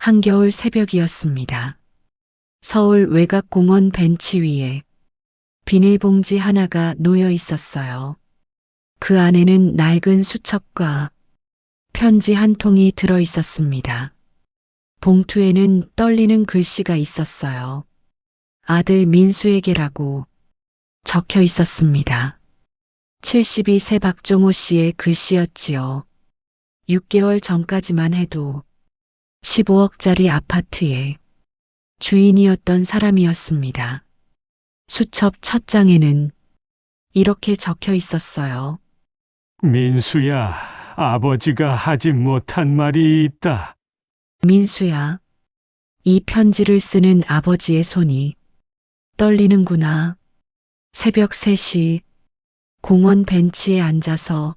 한겨울 새벽이었습니다. 서울 외곽공원 벤치 위에 비닐봉지 하나가 놓여 있었어요. 그 안에는 낡은 수첩과 편지 한 통이 들어 있었습니다. 봉투에는 떨리는 글씨가 있었어요. 아들 민수에게라고 적혀 있었습니다. 72세 박종호 씨의 글씨였지요. 6개월 전까지만 해도 15억짜리 아파트의 주인이었던 사람이었습니다. 수첩 첫 장에는 이렇게 적혀 있었어요. 민수야, 아버지가 하지 못한 말이 있다. 민수야, 이 편지를 쓰는 아버지의 손이 떨리는구나. 새벽 3시 공원 벤치에 앉아서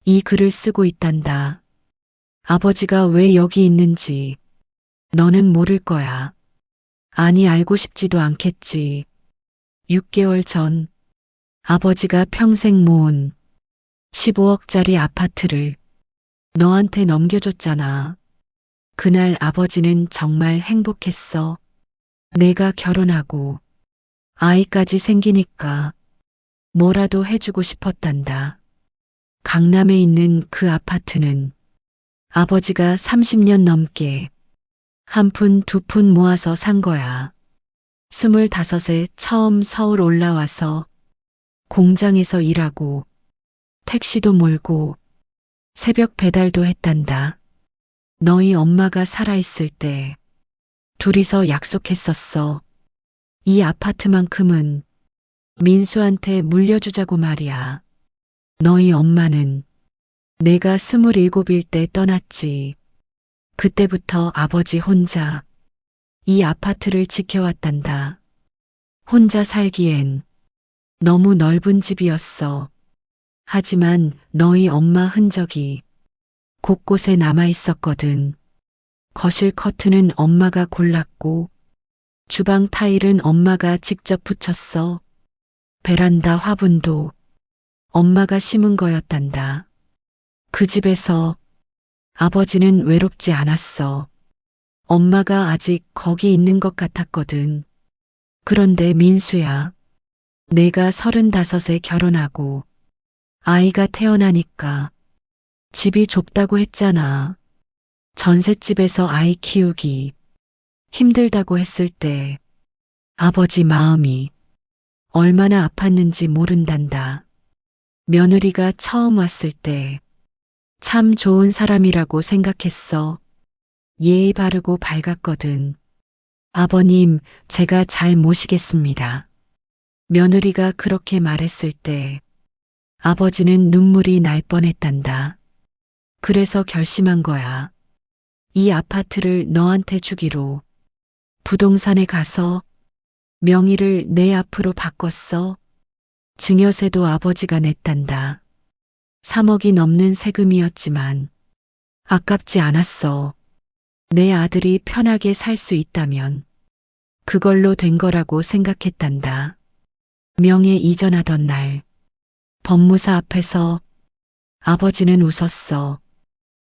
이 글을 쓰고 있단다. 아버지가 왜 여기 있는지 너는 모를 거야. 아니, 알고 싶지도 않겠지. 6개월 전 아버지가 평생 모은 15억짜리 아파트를 너한테 넘겨줬잖아. 그날 아버지는 정말 행복했어. 내가 결혼하고 아이까지 생기니까 뭐라도 해주고 싶었단다. 강남에 있는 그 아파트는 아버지가 30년 넘게 한 푼 두 푼 모아서 산 거야. 25에 처음 서울 올라와서 공장에서 일하고 택시도 몰고 새벽 배달도 했단다. 너희 엄마가 살아있을 때 둘이서 약속했었어. 이 아파트만큼은 민수한테 물려주자고 말이야. 너희 엄마는 내가 27일 때 떠났지. 그때부터 아버지 혼자 이 아파트를 지켜왔단다. 혼자 살기엔 너무 넓은 집이었어. 하지만 너희 엄마 흔적이 곳곳에 남아 있었거든. 거실 커튼은 엄마가 골랐고, 주방 타일은 엄마가 직접 붙였어. 베란다 화분도 엄마가 심은 거였단다. 그 집에서 아버지는 외롭지 않았어. 엄마가 아직 거기 있는 것 같았거든. 그런데 민수야, 내가 35에 결혼하고 아이가 태어나니까 집이 좁다고 했잖아. 전셋집에서 아이 키우기 힘들다고 했을 때 아버지 마음이 얼마나 아팠는지 모른단다. 며느리가 처음 왔을 때 참 좋은 사람이라고 생각했어. 예의 바르고 밝았거든. 아버님, 제가 잘 모시겠습니다. 며느리가 그렇게 말했을 때 아버지는 눈물이 날 뻔했단다. 그래서 결심한 거야. 이 아파트를 너한테 주기로. 부동산에 가서 명의를 내 앞으로 바꿨어. 증여세도 아버지가 냈단다. 3억이 넘는 세금이었지만 아깝지 않았어. 내 아들이 편하게 살 수 있다면 그걸로 된 거라고 생각했단다. 명예 이전하던 날 법무사 앞에서 아버지는 웃었어.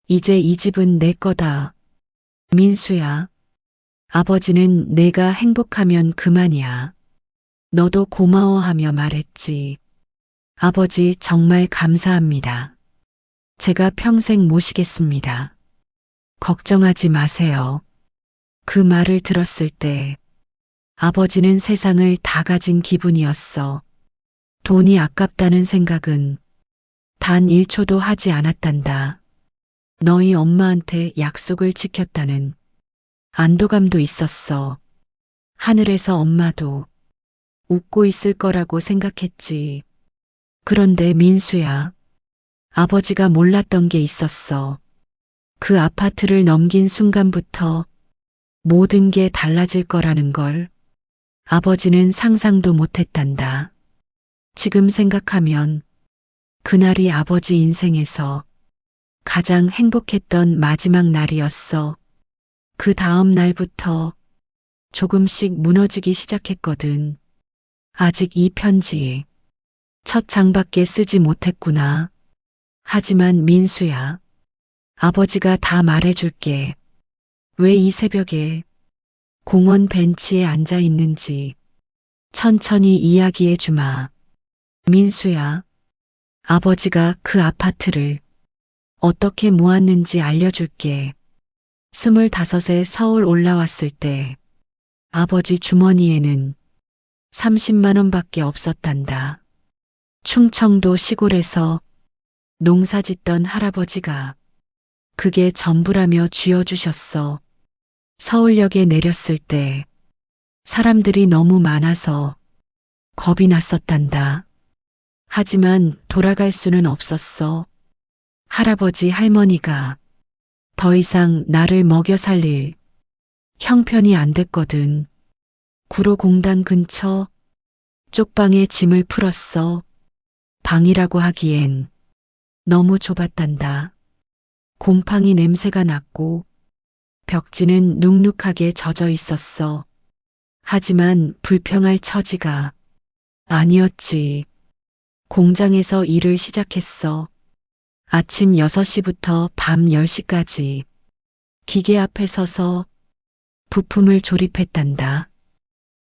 이제 이 집은 내 거다. 민수야, 아버지는 내가 행복하면 그만이야. 너도 고마워하며 말했지. 아버지 정말 감사합니다. 제가 평생 모시겠습니다. 걱정하지 마세요. 그 말을 들었을 때 아버지는 세상을 다 가진 기분이었어. 돈이 아깝다는 생각은 단 1초도 하지 않았단다. 너희 엄마한테 약속을 지켰다는 안도감도 있었어. 하늘에서 엄마도 웃고 있을 거라고 생각했지. 그런데 민수야, 아버지가 몰랐던 게 있었어. 그 아파트를 넘긴 순간부터 모든 게 달라질 거라는 걸 아버지는 상상도 못했단다. 지금 생각하면 그날이 아버지 인생에서 가장 행복했던 마지막 날이었어. 그 다음 날부터 조금씩 무너지기 시작했거든. 아직 이 편지 첫 장밖에 쓰지 못했구나. 하지만 민수야, 아버지가 다 말해줄게. 왜 이 새벽에 공원 벤치에 앉아 있는지 천천히 이야기해 주마. 민수야, 아버지가 그 아파트를 어떻게 모았는지 알려줄게. 25에 서울 올라왔을 때 아버지 주머니에는 30만 원밖에 없었단다. 충청도 시골에서 농사 짓던 할아버지가 그게 전부라며 쥐어주셨어. 서울역에 내렸을 때 사람들이 너무 많아서 겁이 났었단다. 하지만 돌아갈 수는 없었어. 할아버지 할머니가 더 이상 나를 먹여 살릴 형편이 안 됐거든. 구로공단 근처 쪽방에 짐을 풀었어. 방이라고 하기엔 너무 좁았단다. 곰팡이 냄새가 났고 벽지는 눅눅하게 젖어 있었어. 하지만 불평할 처지가 아니었지. 공장에서 일을 시작했어. 아침 6시부터 밤 10시까지 기계 앞에 서서 부품을 조립했단다.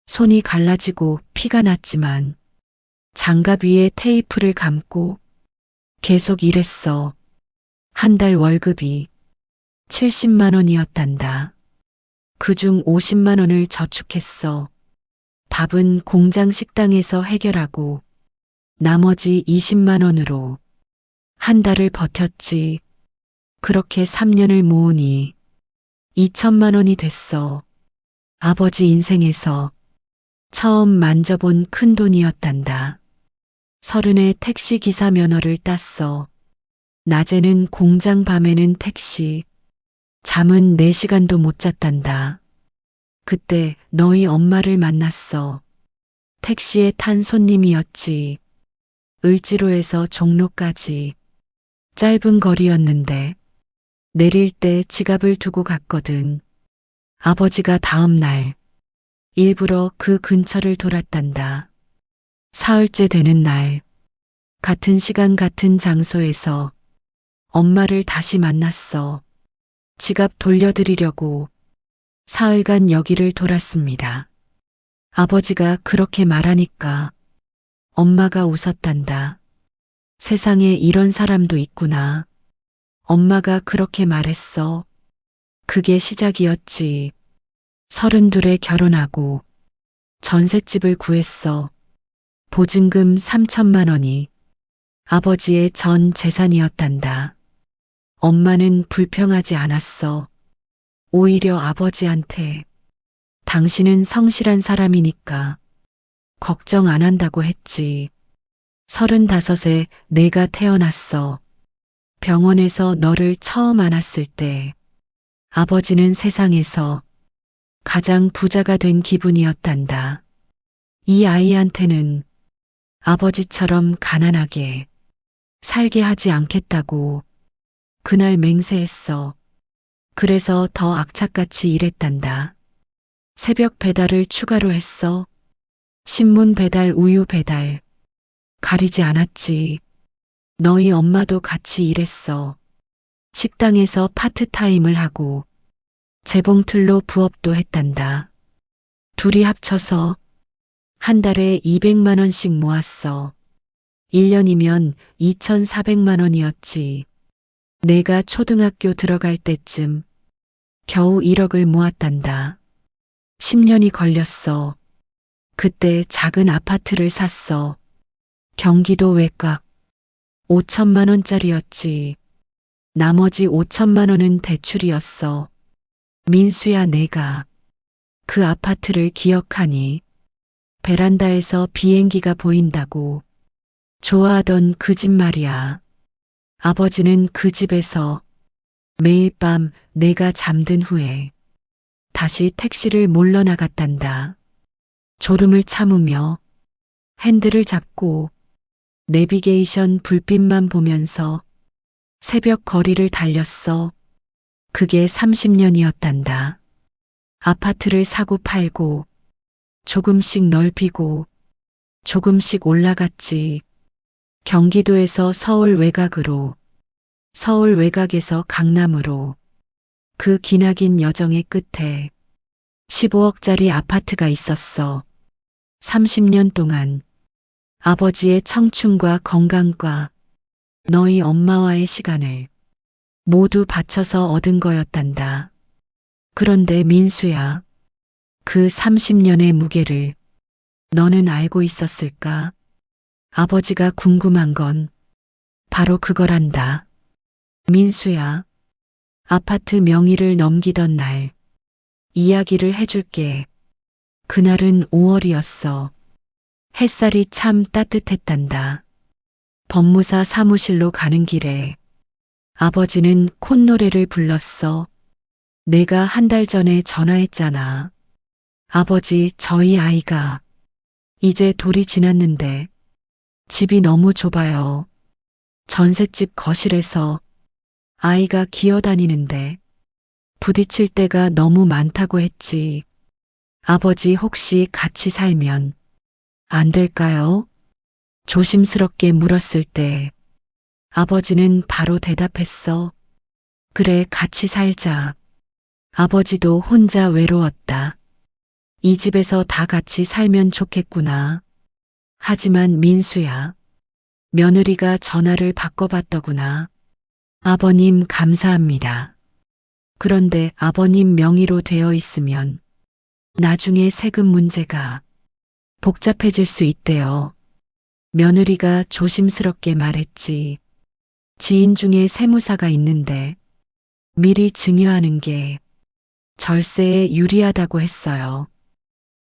손이 갈라지고 피가 났지만 장갑 위에 테이프를 감고 계속 일했어. 한 달 월급이 70만 원이었단다. 그중 50만 원을 저축했어. 밥은 공장 식당에서 해결하고 나머지 20만 원으로 한 달을 버텼지. 그렇게 3년을 모으니 2천만 원이 됐어. 아버지 인생에서 처음 만져본 큰 돈이었단다. 30에 택시 기사 면허를 땄어. 낮에는 공장, 밤에는 택시. 잠은 4시간도 못 잤단다. 그때 너희 엄마를 만났어. 택시에 탄 손님이었지. 을지로에서 종로까지. 짧은 거리였는데 내릴 때 지갑을 두고 갔거든. 아버지가 다음 날 일부러 그 근처를 돌았단다. 사흘째 되는 날 같은 시간 같은 장소에서 엄마를 다시 만났어. 지갑 돌려드리려고 사흘간 여기를 돌았습니다. 아버지가 그렇게 말하니까 엄마가 웃었단다. 세상에 이런 사람도 있구나. 엄마가 그렇게 말했어. 그게 시작이었지. 32에 결혼하고 전셋집을 구했어. 보증금 3천만 원이 아버지의 전 재산이었단다. 엄마는 불평하지 않았어. 오히려 아버지한테 당신은 성실한 사람이니까 걱정 안 한다고 했지. 35에 내가 태어났어. 병원에서 너를 처음 안았을 때 아버지는 세상에서 가장 부자가 된 기분이었단다. 이 아이한테는 아버지처럼 가난하게 살게 하지 않겠다고 그날 맹세했어. 그래서 더 악착같이 일했단다. 새벽 배달을 추가로 했어. 신문 배달, 우유 배달. 가리지 않았지. 너희 엄마도 같이 일했어. 식당에서 파트타임을 하고 재봉틀로 부업도 했단다. 둘이 합쳐서 한 달에 200만 원씩 모았어. 1년이면 2,400만 원이었지. 내가 초등학교 들어갈 때쯤 겨우 1억을 모았단다. 10년이 걸렸어. 그때 작은 아파트를 샀어. 경기도 외곽. 5천만 원짜리였지. 나머지 5천만 원은 대출이었어. 민수야, 내가 그 아파트를 기억하니? 베란다에서 비행기가 보인다고 좋아하던 그 집 말이야. 아버지는 그 집에서 매일 밤 내가 잠든 후에 다시 택시를 몰러 나갔단다. 졸음을 참으며 핸들을 잡고 내비게이션 불빛만 보면서 새벽 거리를 달렸어. 그게 30년이었단다. 아파트를 사고 팔고 조금씩 넓히고 조금씩 올라갔지. 경기도에서 서울 외곽으로, 서울 외곽에서 강남으로. 그 기나긴 여정의 끝에 15억짜리 아파트가 있었어. 30년 동안 아버지의 청춘과 건강과 너희 엄마와의 시간을 모두 바쳐서 얻은 거였단다. 그런데 민수야, 그 30년의 무게를 너는 알고 있었을까? 아버지가 궁금한 건 바로 그거란다. 민수야, 아파트 명의를 넘기던 날 이야기를 해줄게. 그날은 5월이었어. 햇살이 참 따뜻했단다. 법무사 사무실로 가는 길에 아버지는 콧노래를 불렀어. 내가 한 달 전에 전화했잖아. 아버지, 저희 아이가 이제 돌이 지났는데 집이 너무 좁아요. 전셋집 거실에서 아이가 기어다니는데 부딪힐 때가 너무 많다고 했지. 아버지 혹시 같이 살면 안 될까요? 조심스럽게 물었을 때 아버지는 바로 대답했어. 그래, 같이 살자. 아버지도 혼자 외로웠다. 이 집에서 다 같이 살면 좋겠구나. 하지만 민수야, 며느리가 전화를 바꿔봤더구나. 아버님 감사합니다. 그런데 아버님 명의로 되어 있으면 나중에 세금 문제가 복잡해질 수 있대요. 며느리가 조심스럽게 말했지. 지인 중에 세무사가 있는데 미리 증여하는 게 절세에 유리하다고 했어요.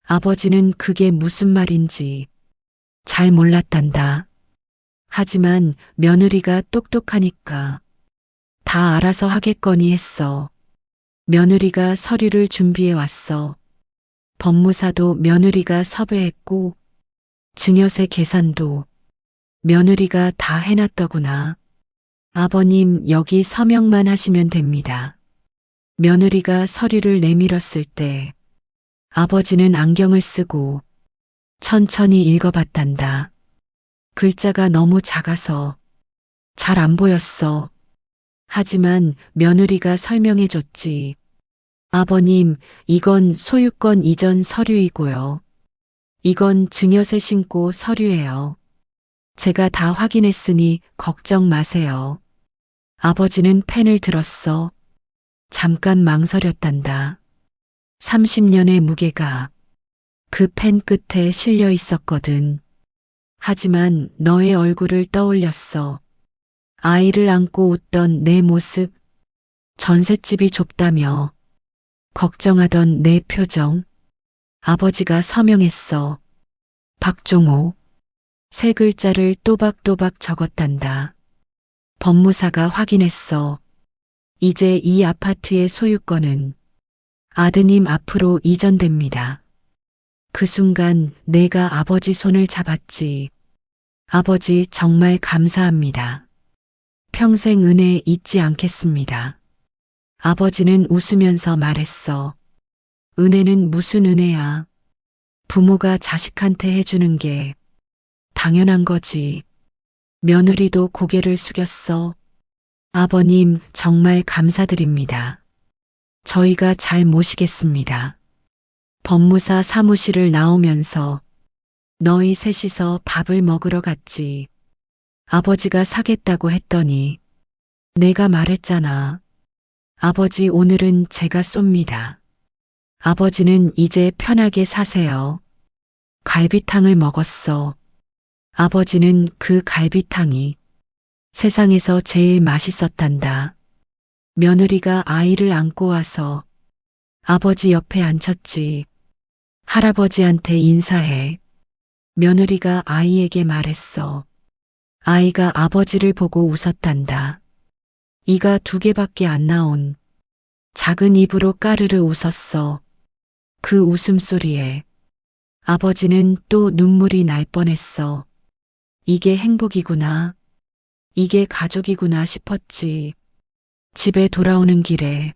아버지는 그게 무슨 말인지 잘 몰랐단다. 하지만 며느리가 똑똑하니까 다 알아서 하겠거니 했어. 며느리가 서류를 준비해 왔어. 법무사도 며느리가 섭외했고 증여세 계산도 며느리가 다 해놨더구나. 아버님, 여기 서명만 하시면 됩니다. 며느리가 서류를 내밀었을 때 아버지는 안경을 쓰고 천천히 읽어봤단다. 글자가 너무 작아서 잘 안 보였어. 하지만 며느리가 설명해 줬지. 아버님, 이건 소유권 이전 서류이고요. 이건 증여세 신고 서류예요. 제가 다 확인했으니 걱정 마세요. 아버지는 펜을 들었어. 잠깐 망설였단다. 30년의 무게가 그 펜 끝에 실려 있었거든. 하지만 너의 얼굴을 떠올렸어. 아이를 안고 웃던 내 모습, 전셋집이 좁다며 걱정하던 내 표정. 아버지가 서명했어. 박종호. 세 글자를 또박또박 적었단다. 법무사가 확인했어. 이제 이 아파트의 소유권은 아드님 앞으로 이전됩니다. 그 순간 내가 아버지 손을 잡았지. 아버지, 정말 감사합니다. 평생 은혜 잊지 않겠습니다. 아버지는 웃으면서 말했어. 은혜는 무슨 은혜야. 부모가 자식한테 해주는 게 당연한 거지. 며느리도 고개를 숙였어. 아버님, 정말 감사드립니다. 저희가 잘 모시겠습니다. 법무사 사무실을 나오면서 너희 셋이서 밥을 먹으러 갔지. 아버지가 사겠다고 했더니 내가 말했잖아. 아버지, 오늘은 제가 쏩니다. 아버지는 이제 편하게 사세요. 갈비탕을 먹었어. 아버지는 그 갈비탕이 세상에서 제일 맛있었단다. 며느리가 아이를 안고 와서 아버지 옆에 앉혔지. 할아버지한테 인사해. 며느리가 아이에게 말했어. 아이가 아버지를 보고 웃었단다. 이가 2개밖에 안 나온 작은 입으로 까르르 웃었어. 그 웃음소리에 아버지는 또 눈물이 날 뻔했어. 이게 행복이구나. 이게 가족이구나 싶었지. 집에 돌아오는 길에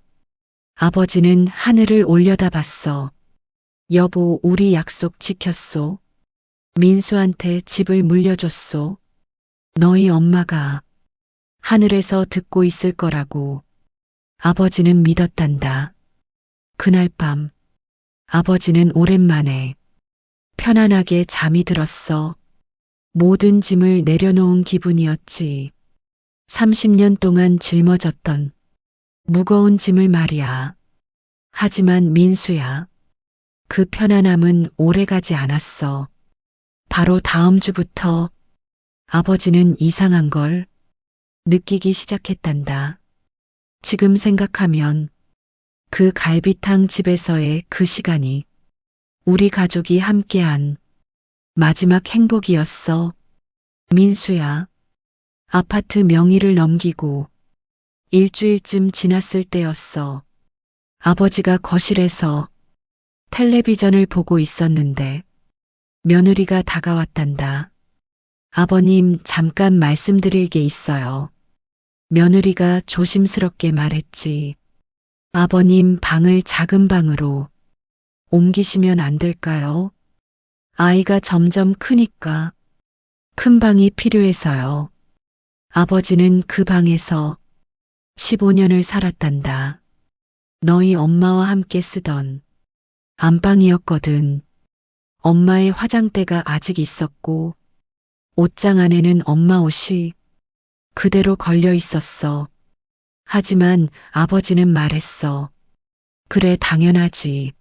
아버지는 하늘을 올려다봤어. 여보, 우리 약속 지켰소. 민수한테 집을 물려줬소. 너희 엄마가 하늘에서 듣고 있을 거라고 아버지는 믿었단다. 그날 밤 아버지는 오랜만에 편안하게 잠이 들었어. 모든 짐을 내려놓은 기분이었지. 30년 동안 짊어졌던 무거운 짐을 말이야. 하지만 민수야, 그 편안함은 오래가지 않았어. 바로 다음 주부터 아버지는 이상한 걸 느끼기 시작했단다. 지금 생각하면 그 갈비탕 집에서의 그 시간이 우리 가족이 함께한 마지막 행복이었어. 민수야, 아파트 명의를 넘기고 일주일쯤 지났을 때였어. 아버지가 거실에서 텔레비전을 보고 있었는데 며느리가 다가왔단다. 아버님, 잠깐 말씀드릴 게 있어요. 며느리가 조심스럽게 말했지. 아버님, 방을 작은 방으로 옮기시면 안 될까요? 아이가 점점 크니까 큰 방이 필요해서요. 아버지는 그 방에서 15년을 살았단다. 너희 엄마와 함께 쓰던 안방이었거든. 엄마의 화장대가 아직 있었고 옷장 안에는 엄마 옷이 그대로 걸려 있었어. 하지만 아버지는 말했어. 그래, 당연하지.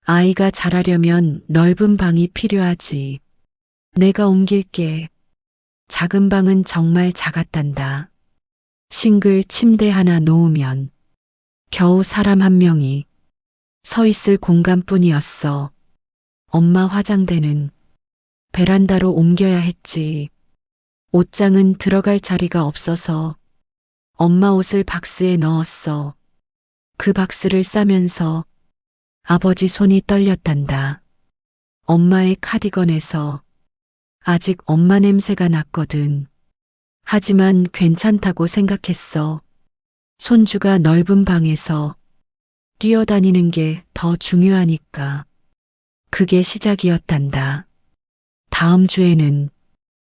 아이가 자라려면 넓은 방이 필요하지. 내가 옮길게. 작은 방은 정말 작았단다. 싱글 침대 하나 놓으면 겨우 사람 한 명이 서 있을 공간뿐이었어. 엄마 화장대는 베란다로 옮겨야 했지. 옷장은 들어갈 자리가 없어서 엄마 옷을 박스에 넣었어. 그 박스를 싸면서 아버지 손이 떨렸단다. 엄마의 카디건에서 아직 엄마 냄새가 났거든. 하지만 괜찮다고 생각했어. 손주가 넓은 방에서 뛰어다니는 게 더 중요하니까. 그게 시작이었단다. 다음 주에는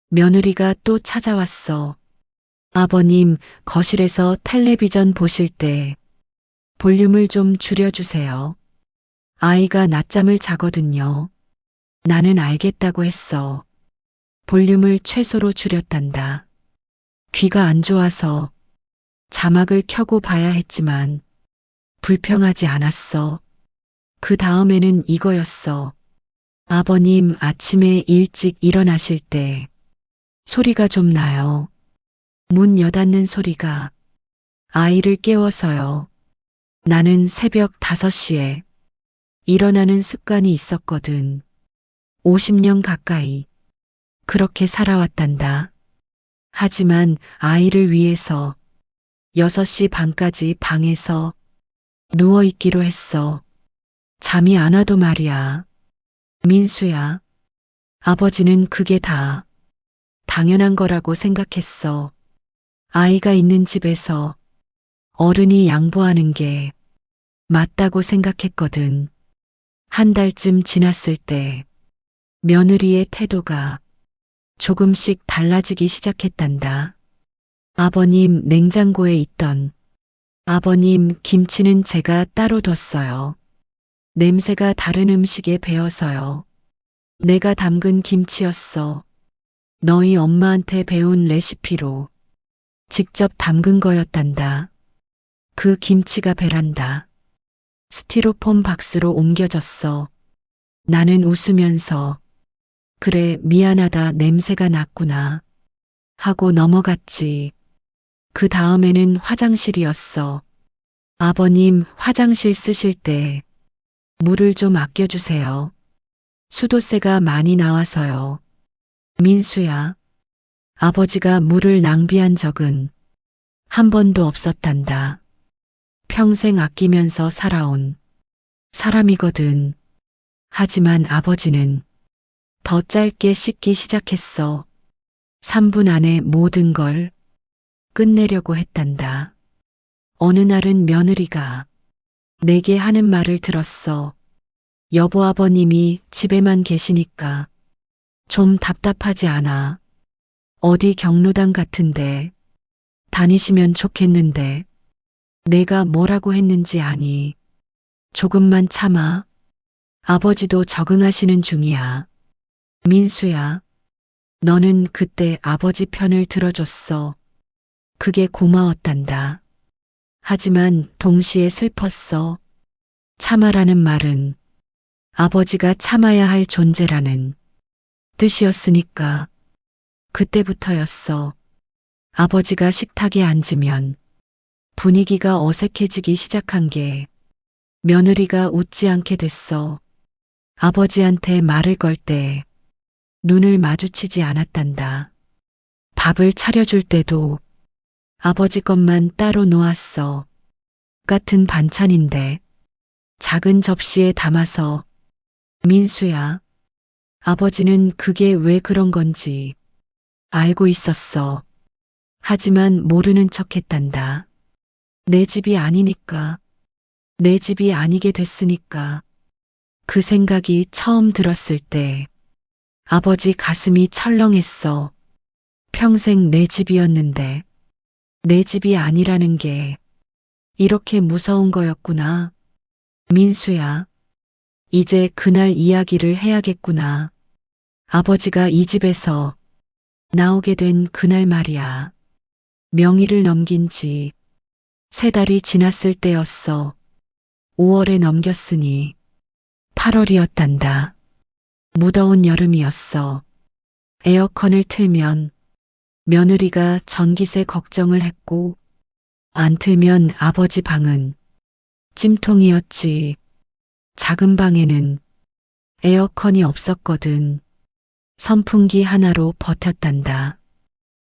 며느리가 또 찾아왔어. 아버님, 거실에서 텔레비전 보실 때 볼륨을 좀 줄여주세요. 아이가 낮잠을 자거든요. 나는 알겠다고 했어. 볼륨을 최소로 줄였단다. 귀가 안 좋아서 자막을 켜고 봐야 했지만 불평하지 않았어. 그 다음에는 이거였어. 아버님, 아침에 일찍 일어나실 때 소리가 좀 나요. 문 여닫는 소리가 아이를 깨워서요. 나는 새벽 5시에 일어나는 습관이 있었거든. 50년 가까이 그렇게 살아왔단다. 하지만 아이를 위해서 6시 반까지 방에서 누워있기로 했어. 잠이 안 와도 말이야. 민수야, 아버지는 그게 다 당연한 거라고 생각했어. 아이가 있는 집에서 어른이 양보하는 게 맞다고 생각했거든. 한 달쯤 지났을 때 며느리의 태도가 조금씩 달라지기 시작했단다. 아버님, 냉장고에 있던 아버님 김치는 제가 따로 뒀어요. 냄새가 다른 음식에 배어서요. 내가 담근 김치였어. 너희 엄마한테 배운 레시피로 직접 담근 거였단다. 그 김치가 베란다 스티로폼 박스로 옮겨졌어. 나는 웃으면서 그래, 미안하다, 냄새가 났구나 하고 넘어갔지. 그 다음에는 화장실이었어. 아버님, 화장실 쓰실 때 물을 좀 아껴주세요. 수도세가 많이 나와서요. 민수야, 아버지가 물을 낭비한 적은 한 번도 없었단다. 평생 아끼면서 살아온 사람이거든. 하지만 아버지는 더 짧게 씻기 시작했어. 3분 안에 모든 걸 끝내려고 했단다. 어느 날은 며느리가 내게 하는 말을 들었어. 여보, 아버님이 집에만 계시니까 좀 답답하지 않아? 어디 경로당 같은데 다니시면 좋겠는데. 내가 뭐라고 했는지 아니. 조금만 참아. 아버지도 적응하시는 중이야. 민수야, 너는 그때 아버지 편을 들어줬어. 그게 고마웠단다. 하지만 동시에 슬펐어. 참아라는 말은 아버지가 참아야 할 존재라는 뜻이었으니까. 그때부터였어. 아버지가 식탁에 앉으면 분위기가 어색해지기 시작한 게 며느리가 웃지 않게 됐어. 아버지한테 말을 걸 때 눈을 마주치지 않았단다. 밥을 차려줄 때도 아버지 것만 따로 놓았어. 같은 반찬인데 작은 접시에 담아서 민수야, 아버지는 그게 왜 그런 건지 알고 있었어. 하지만 모르는 척 했단다. 내 집이 아니니까, 내 집이 아니게 됐으니까. 그 생각이 처음 들었을 때 아버지 가슴이 철렁했어. 평생 내 집이었는데 내 집이 아니라는 게 이렇게 무서운 거였구나. 민수야, 이제 그날 이야기를 해야겠구나. 아버지가 이 집에서 나오게 된 그날 말이야. 명의를 넘긴 지 3달이 지났을 때였어. 5월에 넘겼으니 8월이었단다. 무더운 여름이었어. 에어컨을 틀면 며느리가 전기세 걱정을 했고, 안 틀면 아버지 방은 찜통이었지. 작은 방에는 에어컨이 없었거든. 선풍기 하나로 버텼단다.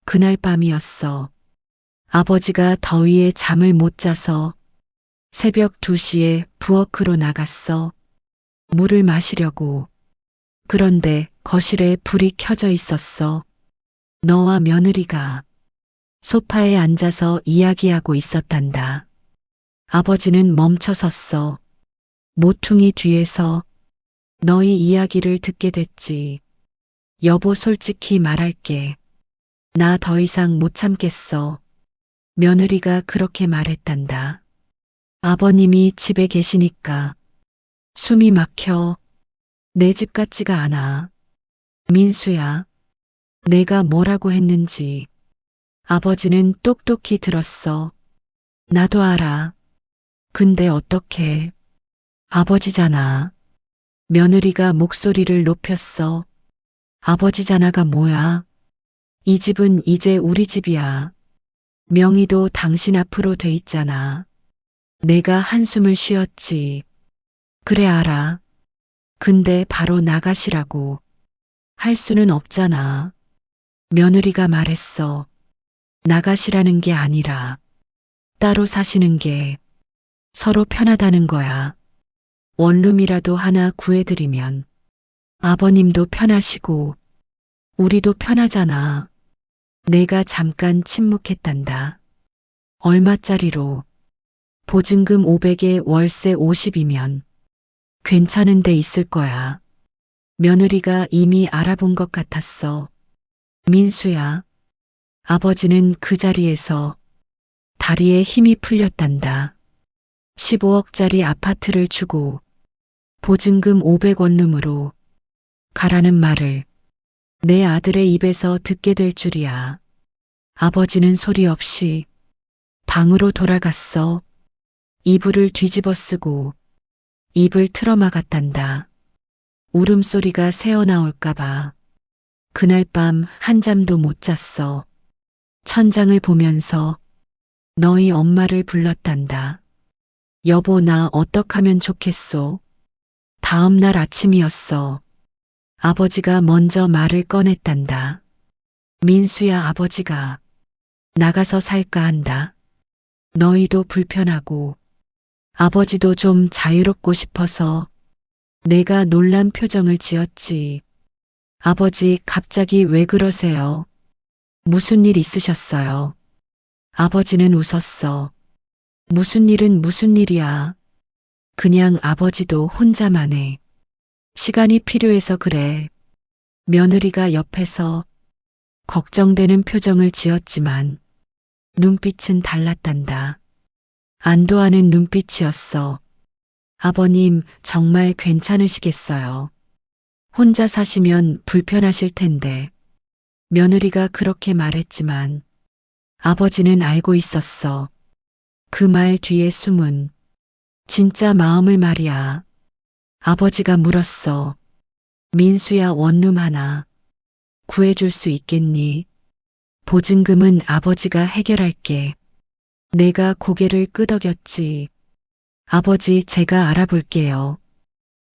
그날 밤이었어. 아버지가 더위에 잠을 못 자서 새벽 2시에 부엌으로 나갔어. 물을 마시려고. 그런데 거실에 불이 켜져 있었어. 너와 며느리가 소파에 앉아서 이야기하고 있었단다. 아버지는 멈춰 섰어. 모퉁이 뒤에서 너희 이야기를 듣게 됐지. 여보, 솔직히 말할게. 나 더 이상 못 참겠어. 며느리가 그렇게 말했단다. 아버님이 집에 계시니까 숨이 막혀. 내 집 같지가 않아. 민수야, 내가 뭐라고 했는지 아버지는 똑똑히 들었어. 나도 알아. 근데 어떡해. 아버지잖아. 며느리가 목소리를 높였어. 아버지잖아가 뭐야. 이 집은 이제 우리 집이야. 명의도 당신 앞으로 돼 있잖아. 내가 한숨을 쉬었지. 그래, 알아. 근데 바로 나가시라고. 할 수는 없잖아. 며느리가 말했어. 나가시라는 게 아니라 따로 사시는 게 서로 편하다는 거야. 원룸이라도 하나 구해드리면 아버님도 편하시고 우리도 편하잖아. 내가 잠깐 침묵했단다. 얼마짜리로? 보증금 500에 월세 50이면 괜찮은 데 있을 거야. 며느리가 이미 알아본 것 같았어. 민수야, 아버지는 그 자리에서 다리에 힘이 풀렸단다. 15억짜리 아파트를 주고 보증금 500원룸으로 가라는 말을 내 아들의 입에서 듣게 될 줄이야. 아버지는 소리 없이 방으로 돌아갔어. 이불을 뒤집어 쓰고 입을 틀어막았단다. 울음소리가 새어나올까봐. 그날 밤 한잠도 못 잤어. 천장을 보면서 너희 엄마를 불렀단다. 여보, 나 어떡하면 좋겠소? 다음 날 아침이었어. 아버지가 먼저 말을 꺼냈단다. 민수야, 아버지가 나가서 살까 한다. 너희도 불편하고 아버지도 좀 자유롭고 싶어서. 내가 놀란 표정을 지었지. 아버지, 갑자기 왜 그러세요? 무슨 일 있으셨어요? 아버지는 웃었어. 무슨 일은 무슨 일이야. 그냥 아버지도 혼자만 해. 시간이 필요해서 그래. 며느리가 옆에서 걱정되는 표정을 지었지만 눈빛은 달랐단다. 안도하는 눈빛이었어. 아버님, 정말 괜찮으시겠어요? 혼자 사시면 불편하실 텐데. 며느리가 그렇게 말했지만 아버지는 알고 있었어. 그 말 뒤에 숨은 진짜 마음을 말이야. 아버지가 물었어. 민수야, 원룸 하나 구해줄 수 있겠니? 보증금은 아버지가 해결할게. 내가 고개를 끄덕였지. 아버지, 제가 알아볼게요.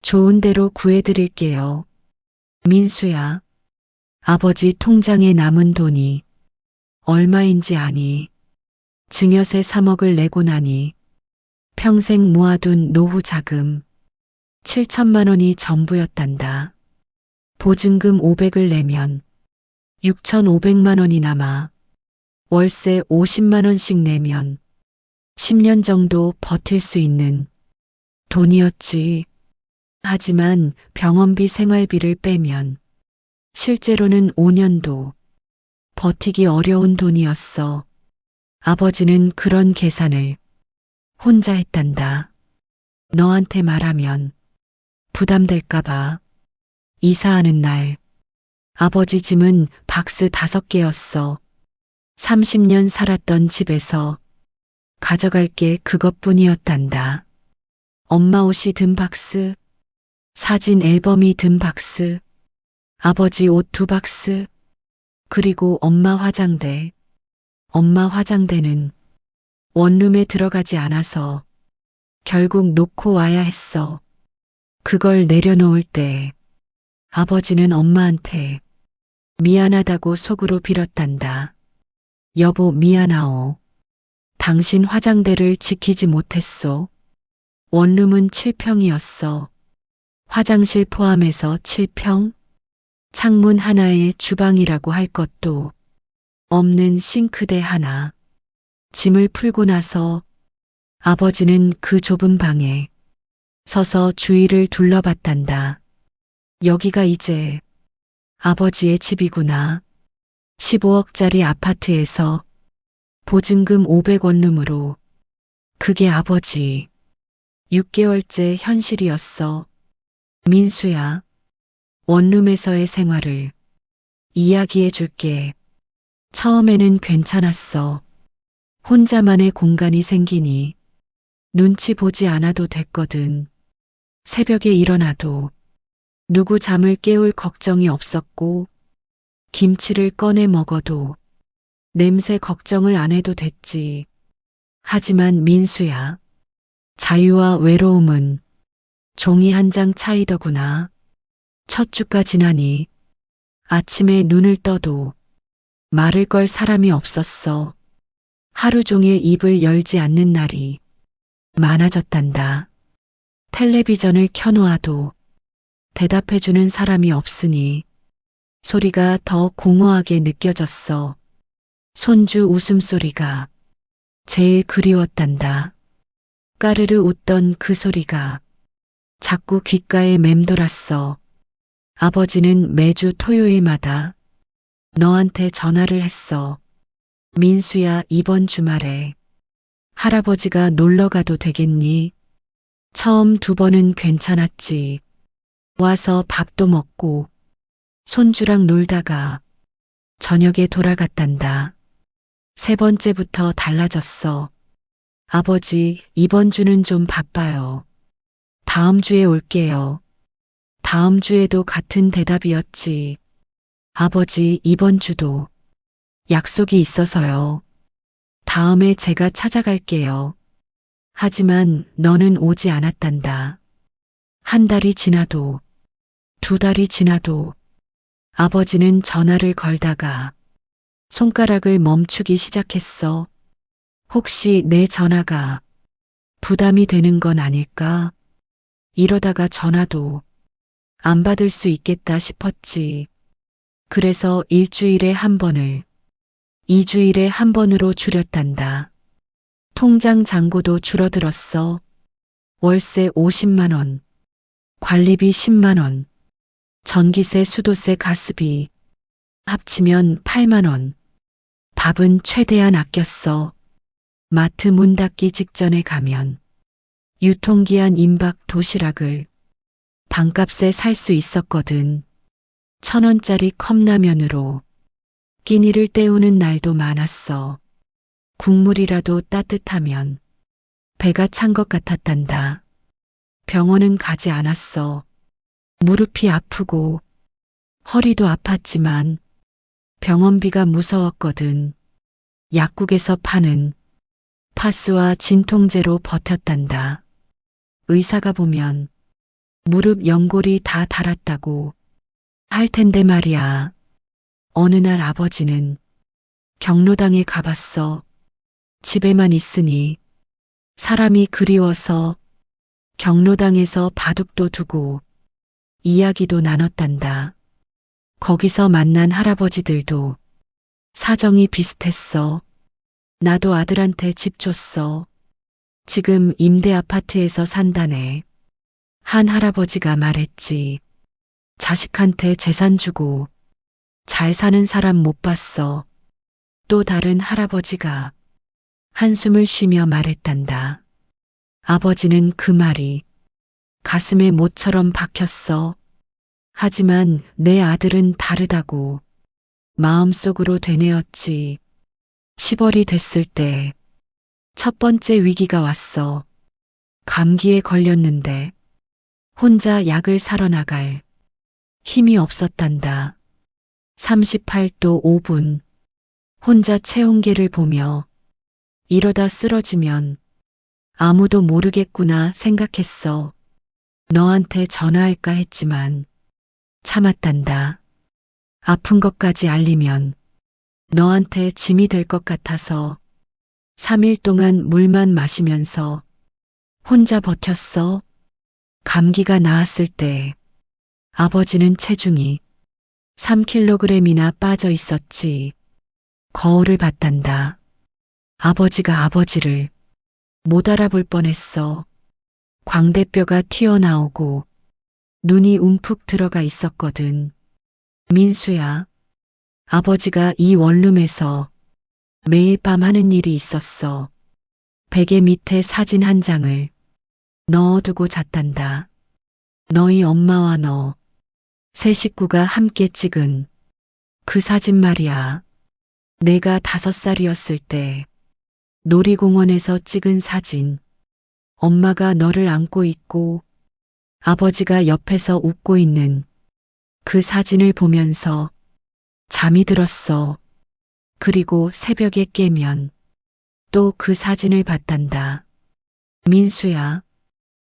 좋은 데로 구해드릴게요. 민수야, 아버지 통장에 남은 돈이 얼마인지 아니? 증여세 3억을 내고 나니 평생 모아둔 노후 자금 7천만 원이 전부였단다. 보증금 500을 내면 6,500만 원이 남아 월세 50만 원씩 내면 10년 정도 버틸 수 있는 돈이었지. 하지만 병원비 생활비를 빼면 실제로는 5년도 버티기 어려운 돈이었어. 아버지는 그런 계산을 혼자 했단다. 너한테 말하면 부담될까봐. 이사하는 날 아버지 짐은 박스 5개였어. 30년 살았던 집에서 가져갈 게 그것뿐이었단다. 엄마 옷이 든 박스, 사진 앨범이 든 박스, 아버지 옷 2박스, 그리고 엄마 화장대. 엄마 화장대는 원룸에 들어가지 않아서 결국 놓고 와야 했어. 그걸 내려놓을 때 아버지는 엄마한테 미안하다고 속으로 빌었단다. 여보, 미안하오. 당신 화장대를 지키지 못했소. 원룸은 7평이었어. 화장실 포함해서 7평? 창문 하나에 주방이라고 할 것도 없는 싱크대 하나. 짐을 풀고 나서 아버지는 그 좁은 방에 서서 주위를 둘러봤단다. 여기가 이제 아버지의 집이구나. 15억짜리 아파트에서 보증금 500원룸으로. 그게 아버지 6개월째 현실이었어. 민수야, 원룸에서의 생활을 이야기해 줄게. 처음에는 괜찮았어. 혼자만의 공간이 생기니 눈치 보지 않아도 됐거든. 새벽에 일어나도 누구 잠을 깨울 걱정이 없었고, 김치를 꺼내 먹어도 냄새 걱정을 안 해도 됐지. 하지만 민수야, 자유와 외로움은 종이 한 장 차이더구나. 첫 주가 지나니 아침에 눈을 떠도 말을 걸 사람이 없었어. 하루 종일 입을 열지 않는 날이 많아졌단다. 텔레비전을 켜놓아도 대답해주는 사람이 없으니 소리가 더 공허하게 느껴졌어. 손주 웃음소리가 제일 그리웠단다. 까르르 웃던 그 소리가 자꾸 귓가에 맴돌았어. 아버지는 매주 토요일마다 너한테 전화를 했어. 민수야, 이번 주말에 할아버지가 놀러 가도 되겠니? 처음 2번은 괜찮았지. 와서 밥도 먹고 손주랑 놀다가 저녁에 돌아갔단다. 3번째부터 달라졌어. 아버지, 이번 주는 좀 바빠요. 다음 주에 올게요. 다음 주에도 같은 대답이었지. 아버지, 이번 주도 약속이 있어서요. 다음에 제가 찾아갈게요. 하지만 너는 오지 않았단다. 1달이 지나도 2달이 지나도 아버지는 전화를 걸다가 손가락을 멈추기 시작했어. 혹시 내 전화가 부담이 되는 건 아닐까? 이러다가 전화도 안 받을 수 있겠다 싶었지. 그래서 1주일에 1번을 2주일에 1번으로 줄였단다. 통장 잔고도 줄어들었어. 월세 50만 원, 관리비 10만 원, 전기세, 수도세, 가스비 합치면 8만 원. 밥은 최대한 아꼈어. 마트 문 닫기 직전에 가면 유통기한 임박 도시락을 반값에 살 수 있었거든. 1,000원짜리 컵라면으로 끼니를 때우는 날도 많았어. 국물이라도 따뜻하면 배가 찬 것 같았단다. 병원은 가지 않았어. 무릎이 아프고 허리도 아팠지만 병원비가 무서웠거든. 약국에서 파는 파스와 진통제로 버텼단다. 의사가 보면 무릎 연골이 다 닳았다고 할 텐데 말이야. 어느 날 아버지는 경로당에 가봤어. 집에만 있으니 사람이 그리워서 경로당에서 바둑도 두고 이야기도 나눴단다. 거기서 만난 할아버지들도 사정이 비슷했어. 나도 아들한테 집 줬어. 지금 임대 아파트에서 산다네. 한 할아버지가 말했지. 자식한테 재산 주고 잘 사는 사람 못 봤어. 또 다른 할아버지가 한숨을 쉬며 말했단다. 아버지는 그 말이 가슴에 못처럼 박혔어. 하지만 내 아들은 다르다고 마음속으로 되뇌었지. 10월이 됐을 때 첫 번째 위기가 왔어. 감기에 걸렸는데 혼자 약을 사러 나갈 힘이 없었단다. 38도 5분 혼자 체온계를 보며 이러다 쓰러지면 아무도 모르겠구나 생각했어. 너한테 전화할까 했지만 참았단다. 아픈 것까지 알리면 너한테 짐이 될 것 같아서 3일 동안 물만 마시면서 혼자 버텼어. 감기가 나았을 때 아버지는 체중이 3kg이나 빠져 있었지. 거울을 봤단다. 아버지가 아버지를 못 알아볼 뻔했어. 광대뼈가 튀어나오고 눈이 움푹 들어가 있었거든. 민수야, 아버지가 이 원룸에서 매일 밤 하는 일이 있었어. 베개 밑에 사진 한 장을 넣어두고 잤단다. 너희 엄마와 너, 세 식구가 함께 찍은 그 사진 말이야. 내가 5살이었을 때 놀이공원에서 찍은 사진. 엄마가 너를 안고 있고 아버지가 옆에서 웃고 있는 그 사진을 보면서 잠이 들었어. 그리고 새벽에 깨면 또 그 사진을 봤단다. 민수야,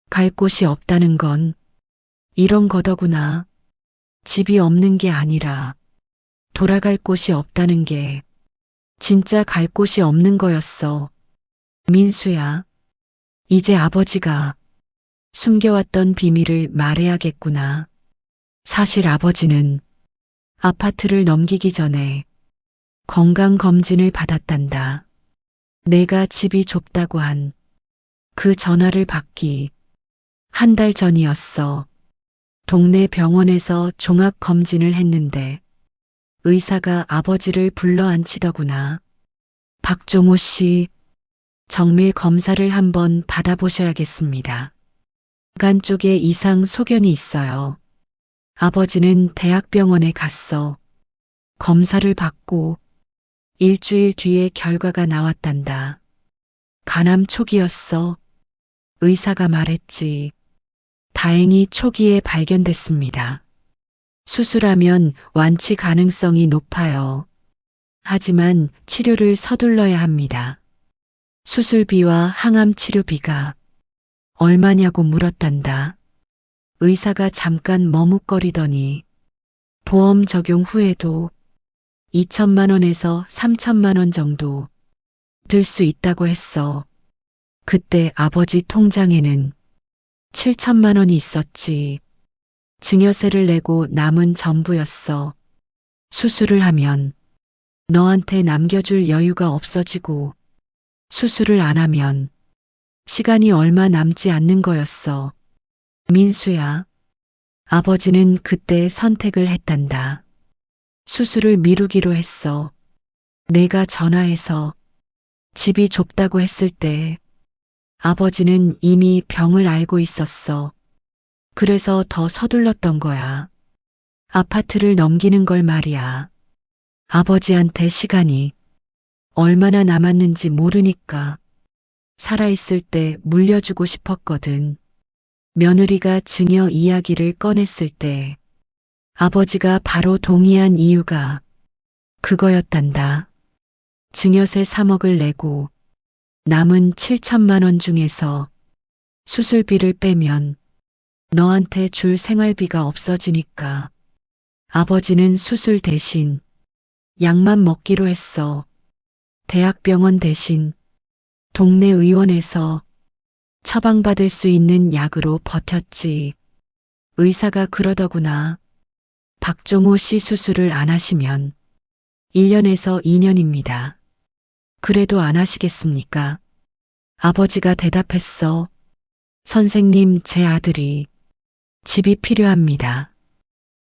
갈 곳이 없다는 건 이런 거더구나. 집이 없는 게 아니라 돌아갈 곳이 없다는 게 진짜 갈 곳이 없는 거였어. 민수야, 이제 아버지가 숨겨왔던 비밀을 말해야겠구나. 사실 아버지는 아파트를 넘기기 전에 건강검진을 받았단다. 내가 집이 좁다고 한 그 전화를 받기 한 달 전이었어. 동네 병원에서 종합검진을 했는데 의사가 아버지를 불러 앉히더구나. 박종호 씨, 정밀 검사를 한번 받아보셔야겠습니다. 간 쪽에 이상 소견이 있어요. 아버지는 대학병원에 갔어. 검사를 받고 일주일 뒤에 결과가 나왔단다. 간암 초기였어. 의사가 말했지. 다행히 초기에 발견됐습니다. 수술하면 완치 가능성이 높아요. 하지만 치료를 서둘러야 합니다. 수술비와 항암 치료비가 얼마냐고 물었단다. 의사가 잠깐 머뭇거리더니 보험 적용 후에도 2천만 원에서 3천만 원 정도 들 수 있다고 했어. 그때 아버지 통장에는 7천만 원이 있었지. 증여세를 내고 남은 전부였어. 수술을 하면 너한테 남겨줄 여유가 없어지고 수술을 안 하면 시간이 얼마 남지 않는 거였어. 민수야, 아버지는 그때 선택을 했단다. 수술을 미루기로 했어. 내가 전화해서 집이 좁다고 했을 때 아버지는 이미 병을 알고 있었어. 그래서 더 서둘렀던 거야. 아파트를 넘기는 걸 말이야. 아버지한테 시간이 얼마나 남았는지 모르니까 살아있을 때 물려주고 싶었거든. 며느리가 증여 이야기를 꺼냈을 때 아버지가 바로 동의한 이유가 그거였단다. 증여세 3억을 내고 남은 7천만 원 중에서 수술비를 빼면 너한테 줄 생활비가 없어지니까 아버지는 수술 대신 약만 먹기로 했어. 대학병원 대신 동네 의원에서 처방받을 수 있는 약으로 버텼지. 의사가 그러더구나. 박종호 씨 수술을 안 하시면 1년에서 2년입니다. 그래도 안 하시겠습니까? 아버지가 대답했어. 선생님, 제 아들이 집이 필요합니다.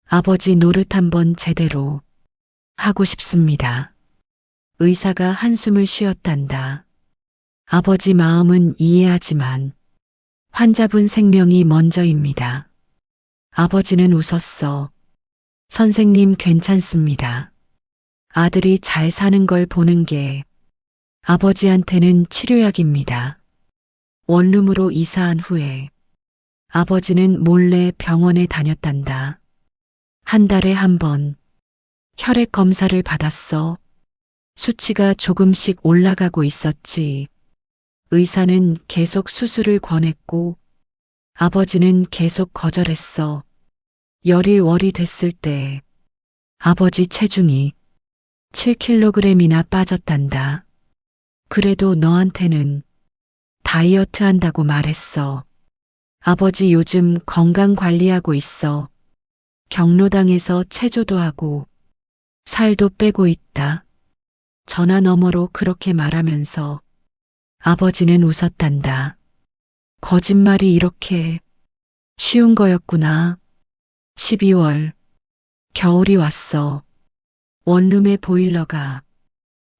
아버지 노릇 한번 제대로 하고 싶습니다. 의사가 한숨을 쉬었단다. 아버지 마음은 이해하지만 환자분 생명이 먼저입니다. 아버지는 웃었어. 선생님 괜찮습니다. 아들이 잘 사는 걸 보는 게 아버지한테는 치료약입니다. 원룸으로 이사한 후에 아버지는 몰래 병원에 다녔단다. 한 달에 한 번 혈액 검사를 받았어. 수치가 조금씩 올라가고 있었지. 의사는 계속 수술을 권했고 아버지는 계속 거절했어. 열일월이 됐을 때 아버지 체중이 7kg이나 빠졌단다. 그래도 너한테는 다이어트 한다고 말했어. 아버지 요즘 건강 관리하고 있어. 경로당에서 체조도 하고 살도 빼고 있다. 전화 너머로 그렇게 말하면서 아버지는 웃었단다. 거짓말이 이렇게 쉬운 거였구나. 12월, 겨울이 왔어. 원룸의 보일러가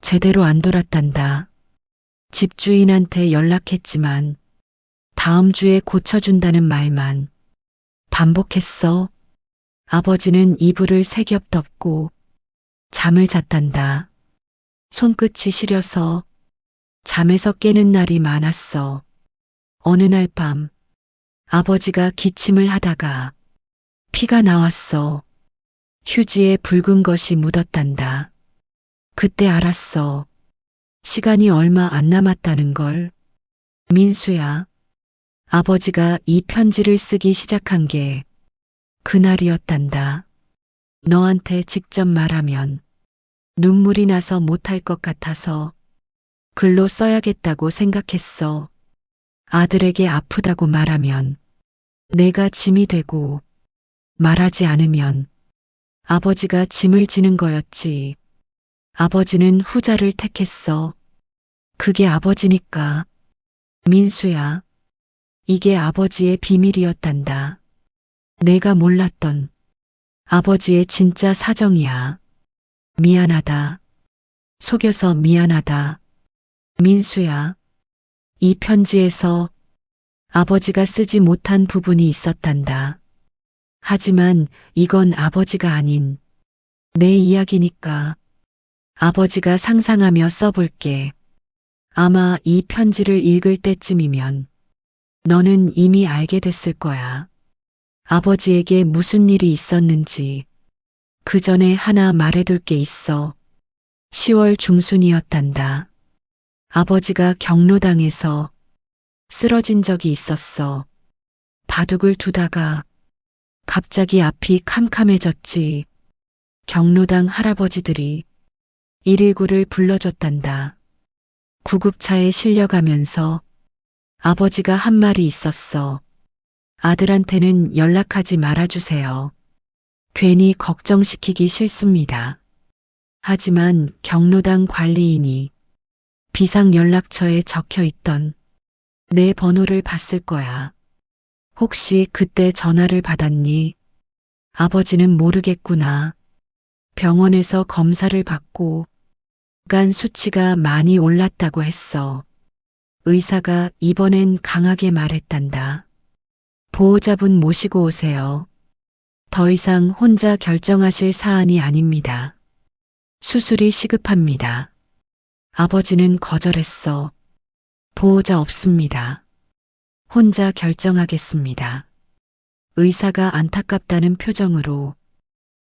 제대로 안 돌았단다. 집주인한테 연락했지만 다음 주에 고쳐준다는 말만 반복했어. 아버지는 이불을 세 겹 덮고 잠을 잤단다. 손끝이 시려서 잠에서 깨는 날이 많았어. 어느 날 밤 아버지가 기침을 하다가 피가 나왔어. 휴지에 붉은 것이 묻었단다. 그때 알았어. 시간이 얼마 안 남았다는 걸. 민수야, 아버지가 이 편지를 쓰기 시작한 게 그날이었단다. 너한테 직접 말하면 눈물이 나서 못할 것 같아서 글로 써야겠다고 생각했어. 아들에게 아프다고 말하면 내가 짐이 되고 말하지 않으면 아버지가 짐을 지는 거였지. 아버지는 후자를 택했어. 그게 아버지니까. 민수야, 이게 아버지의 비밀이었단다. 내가 몰랐던 아버지의 진짜 사정이야. 미안하다. 속여서 미안하다. 민수야, 이 편지에서 아버지가 쓰지 못한 부분이 있었단다. 하지만 이건 아버지가 아닌 내 이야기니까 아버지가 상상하며 써볼게. 아마 이 편지를 읽을 때쯤이면 너는 이미 알게 됐을 거야. 아버지에게 무슨 일이 있었는지. 그 전에 하나 말해둘 게 있어. 10월 중순이었단다. 아버지가 경로당에서 쓰러진 적이 있었어. 바둑을 두다가 갑자기 앞이 캄캄해졌지. 경로당 할아버지들이 119를 불러줬단다. 구급차에 실려가면서 아버지가 한 말이 있었어. 아들한테는 연락하지 말아주세요. 괜히 걱정시키기 싫습니다. 하지만 경로당 관리인이 비상연락처에 적혀 있던 내 번호를 봤을 거야. 혹시 그때 전화를 받았니? 아버지는 모르겠구나. 병원에서 검사를 받고 간 수치가 많이 올랐다고 했어. 의사가 이번엔 강하게 말했단다. 보호자분 모시고 오세요. 더 이상 혼자 결정하실 사안이 아닙니다. 수술이 시급합니다. 아버지는 거절했어. 보호자 없습니다. 혼자 결정하겠습니다. 의사가 안타깝다는 표정으로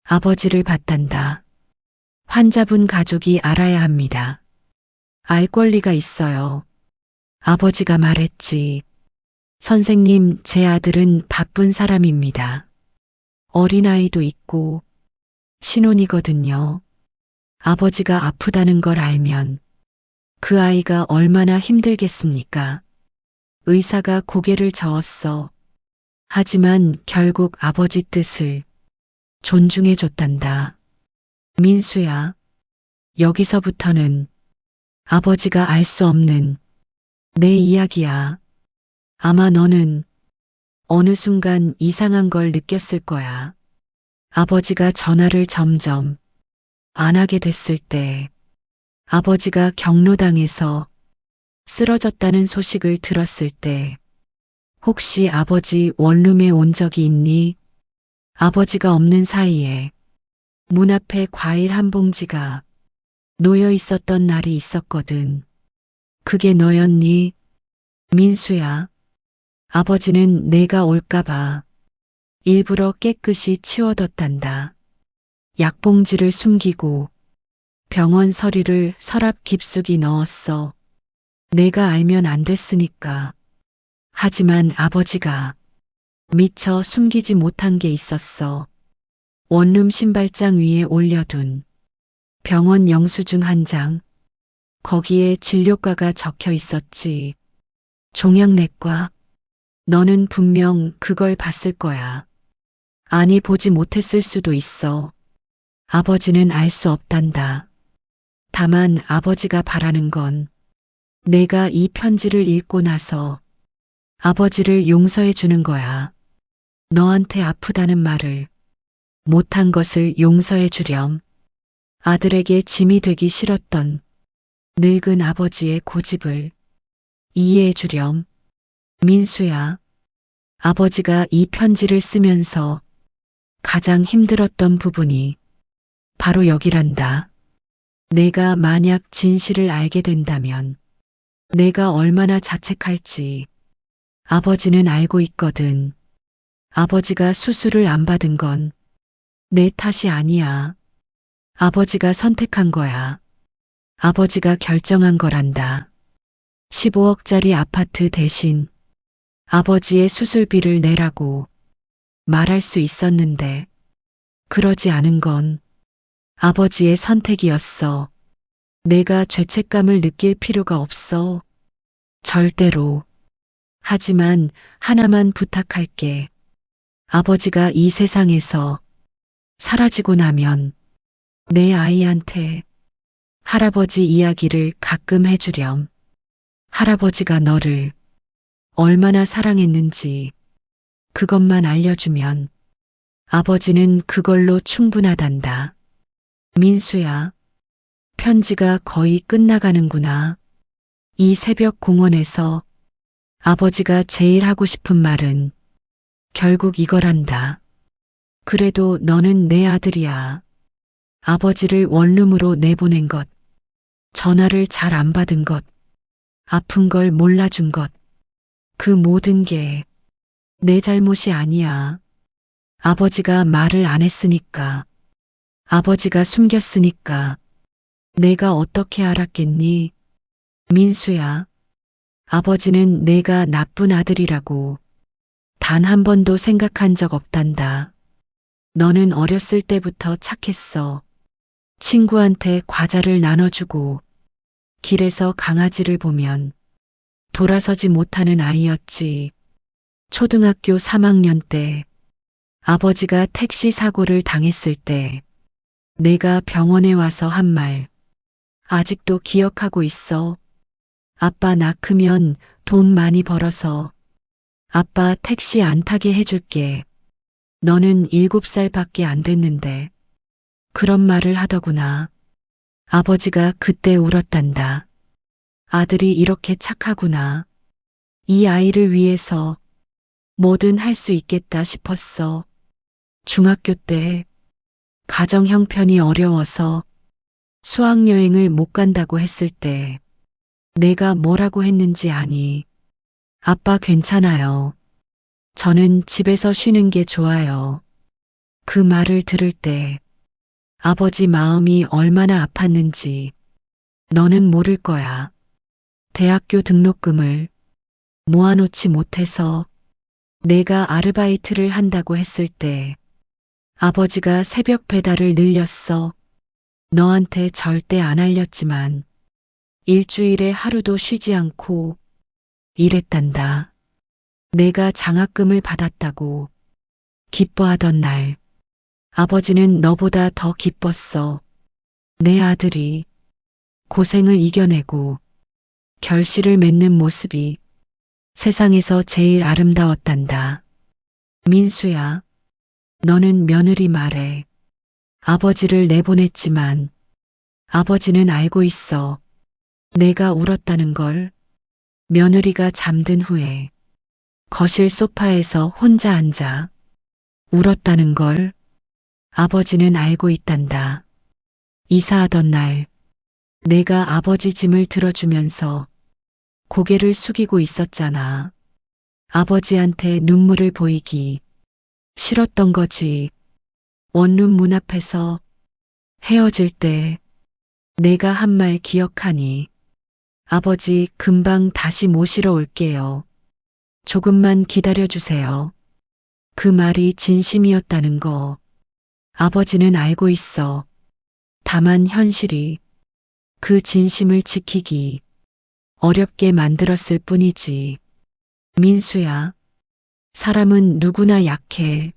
아버지를 봤단다. 환자분 가족이 알아야 합니다. 알 권리가 있어요. 아버지가 말했지. 선생님, 제 아들은 바쁜 사람입니다. 어린아이도 있고 신혼이거든요. 아버지가 아프다는 걸 알면 그 아이가 얼마나 힘들겠습니까? 의사가 고개를 저었어. 하지만 결국 아버지 뜻을 존중해 줬단다. 민수야, 여기서부터는 아버지가 알 수 없는 내 이야기야. 아마 너는 어느 순간 이상한 걸 느꼈을 거야. 아버지가 전화를 점점 안 하게 됐을 때, 아버지가 경로당에서 쓰러졌다는 소식을 들었을 때, 혹시 아버지 원룸에 온 적이 있니? 아버지가 없는 사이에 문 앞에 과일 한 봉지가 놓여 있었던 날이 있었거든. 그게 너였니? 민수야. 아버지는 내가 올까봐 일부러 깨끗이 치워뒀단다. 약봉지를 숨기고 병원 서류를 서랍 깊숙이 넣었어. 내가 알면 안 됐으니까. 하지만 아버지가 미처 숨기지 못한 게 있었어. 원룸 신발장 위에 올려둔 병원 영수증 한 장. 거기에 진료과가 적혀 있었지. 종양내과. 너는 분명 그걸 봤을 거야. 아니, 보지 못했을 수도 있어. 아버지는 알 수 없단다. 다만 아버지가 바라는 건 내가 이 편지를 읽고 나서 아버지를 용서해 주는 거야. 너한테 아프다는 말을 못한 것을 용서해 주렴. 아들에게 짐이 되기 싫었던 늙은 아버지의 고집을 이해해 주렴. 민수야, 아버지가 이 편지를 쓰면서 가장 힘들었던 부분이 바로 여기란다. 내가 만약 진실을 알게 된다면 내가 얼마나 자책할지 아버지는 알고 있거든. 아버지가 수술을 안 받은 건 내 탓이 아니야. 아버지가 선택한 거야. 아버지가 결정한 거란다. 15억짜리 아파트 대신 아버지의 수술비를 내라고 말할 수 있었는데 그러지 않은 건 아버지의 선택이었어. 내가 죄책감을 느낄 필요가 없어. 절대로. 하지만 하나만 부탁할게. 아버지가 이 세상에서 사라지고 나면 내 아이한테 할아버지 이야기를 가끔 해주렴. 할아버지가 너를 얼마나 사랑했는지 그것만 알려주면 아버지는 그걸로 충분하단다. 민수야, 편지가 거의 끝나가는구나. 이 새벽 공원에서 아버지가 제일 하고 싶은 말은 결국 이거란다. 그래도 너는 내 아들이야. 아버지를 원룸으로 내보낸 것, 전화를 잘 안 받은 것, 아픈 걸 몰라준 것, 그 모든 게 내 잘못이 아니야. 아버지가 말을 안 했으니까, 아버지가 숨겼으니까 내가 어떻게 알았겠니? 민수야, 아버지는 내가 나쁜 아들이라고 단 한 번도 생각한 적 없단다. 너는 어렸을 때부터 착했어. 친구한테 과자를 나눠주고 길에서 강아지를 보면 돌아서지 못하는 아이였지. 초등학교 3학년 때 아버지가 택시 사고를 당했을 때 내가 병원에 와서 한 말 아직도 기억하고 있어. 아빠 나 크면 돈 많이 벌어서 아빠 택시 안 타게 해줄게. 너는 7살밖에 안 됐는데 그런 말을 하더구나. 아버지가 그때 울었단다. 아들이 이렇게 착하구나. 이 아이를 위해서 뭐든 할 수 있겠다 싶었어. 중학교 때 가정 형편이 어려워서 수학여행을 못 간다고 했을 때 내가 뭐라고 했는지 아니? 아빠 괜찮아요. 저는 집에서 쉬는 게 좋아요. 그 말을 들을 때 아버지 마음이 얼마나 아팠는지 너는 모를 거야. 대학교 등록금을 모아놓지 못해서 내가 아르바이트를 한다고 했을 때 아버지가 새벽 배달을 늘렸어. 너한테 절대 안 알렸지만 일주일에 하루도 쉬지 않고 일했단다. 내가 장학금을 받았다고 기뻐하던 날 아버지는 너보다 더 기뻤어. 내 아들이 고생을 이겨내고 결실을 맺는 모습이 세상에서 제일 아름다웠단다. 민수야, 너는 며느리 말에 아버지를 내보냈지만 아버지는 알고 있어. 내가 울었다는 걸. 며느리가 잠든 후에 거실 소파에서 혼자 앉아 울었다는 걸 아버지는 알고 있단다. 이사하던 날 내가 아버지 짐을 들어주면서 고개를 숙이고 있었잖아. 아버지한테 눈물을 보이기 싫었던 거지. 원룸 문 앞에서 헤어질 때 내가 한 말 기억하니? 아버지 금방 다시 모시러 올게요. 조금만 기다려주세요. 그 말이 진심이었다는 거 아버지는 알고 있어. 다만 현실이 그 진심을 지키기 어렵게 만들었을 뿐이지. 민수야, 사람은 누구나 약해.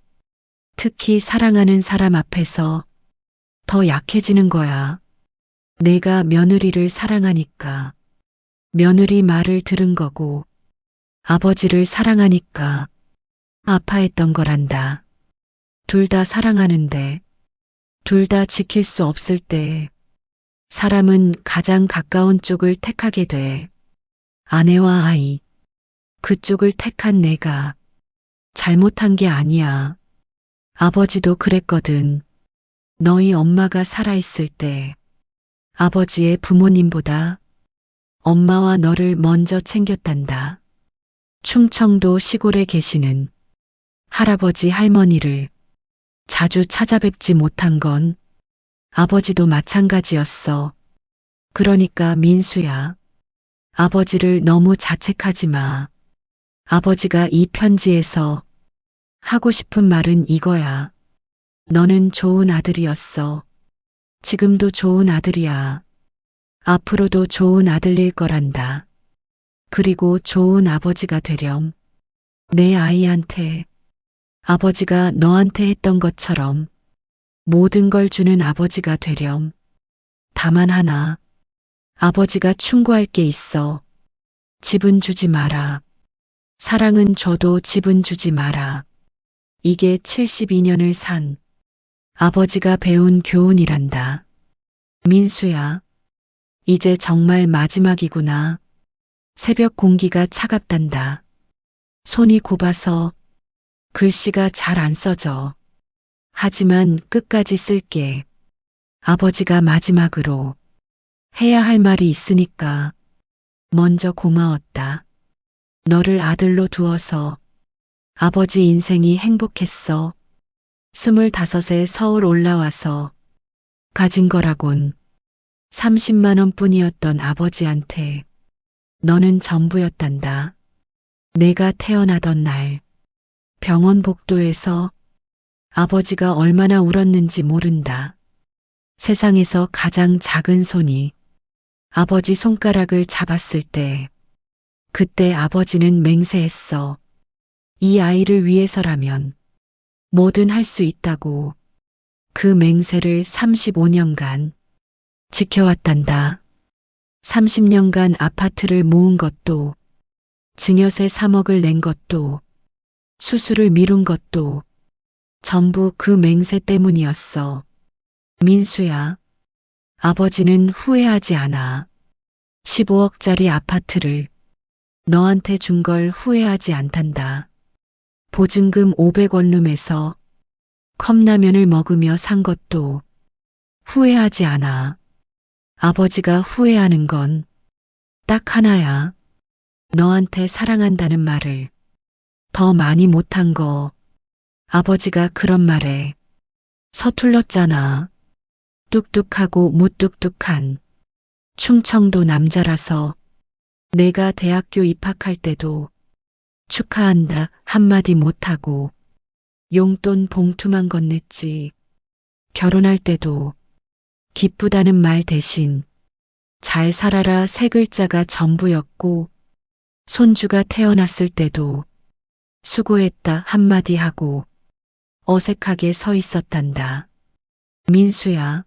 특히 사랑하는 사람 앞에서 더 약해지는 거야. 내가 며느리를 사랑하니까 며느리 말을 들은 거고 아버지를 사랑하니까 아파했던 거란다. 둘 다 사랑하는데 둘 다 지킬 수 없을 때 사람은 가장 가까운 쪽을 택하게 돼. 아내와 아이. 그쪽을 택한 내가 잘못한 게 아니야. 아버지도 그랬거든. 너희 엄마가 살아있을 때 아버지의 부모님보다 엄마와 너를 먼저 챙겼단다. 충청도 시골에 계시는 할아버지 할머니를 자주 찾아뵙지 못한 건 아버지도 마찬가지였어. 그러니까 민수야, 아버지를 너무 자책하지 마. 아버지가 이 편지에서 하고 싶은 말은 이거야. 너는 좋은 아들이었어. 지금도 좋은 아들이야. 앞으로도 좋은 아들일 거란다. 그리고 좋은 아버지가 되렴. 내 아이한테 아버지가 너한테 했던 것처럼 모든 걸 주는 아버지가 되렴. 다만 하나, 아버지가 충고할 게 있어. 집은 주지 마라. 사랑은 줘도 집은 주지 마라. 이게 72년을 산 아버지가 배운 교훈이란다. 민수야, 이제 정말 마지막이구나. 새벽 공기가 차갑단다. 손이 곱아서 글씨가 잘 안 써져. 하지만 끝까지 쓸게. 아버지가 마지막으로 해야 할 말이 있으니까 먼저 고마웠다. 너를 아들로 두어서 아버지 인생이 행복했어. 25에 서울 올라와서 가진 거라곤 30만 원뿐이었던 아버지한테 너는 전부였단다. 내가 태어나던 날 병원 복도에서 아버지가 얼마나 울었는지 모른다. 세상에서 가장 작은 손이 아버지 손가락을 잡았을 때 그때 아버지는 맹세했어. 이 아이를 위해서라면 뭐든 할 수 있다고. 그 맹세를 35년간 지켜왔단다. 30년간 아파트를 모은 것도, 증여세 3억을 낸 것도, 수술을 미룬 것도 전부 그 맹세 때문이었어. 민수야, 아버지는 후회하지 않아. 15억짜리 아파트를 너한테 준 걸 후회하지 않단다. 보증금 500원룸에서 컵라면을 먹으며 산 것도 후회하지 않아. 아버지가 후회하는 건 딱 하나야. 너한테 사랑한다는 말을 더 많이 못한 거. 아버지가 그런 말에 서툴렀잖아. 뚝뚝하고 무뚝뚝한 충청도 남자라서 내가 대학교 입학할 때도 축하한다 한마디 못하고 용돈 봉투만 건넸지. 결혼할 때도 기쁘다는 말 대신 잘 살아라 세 글자가 전부였고, 손주가 태어났을 때도 수고했다 한마디 하고 어색하게 서 있었단다. 민수야,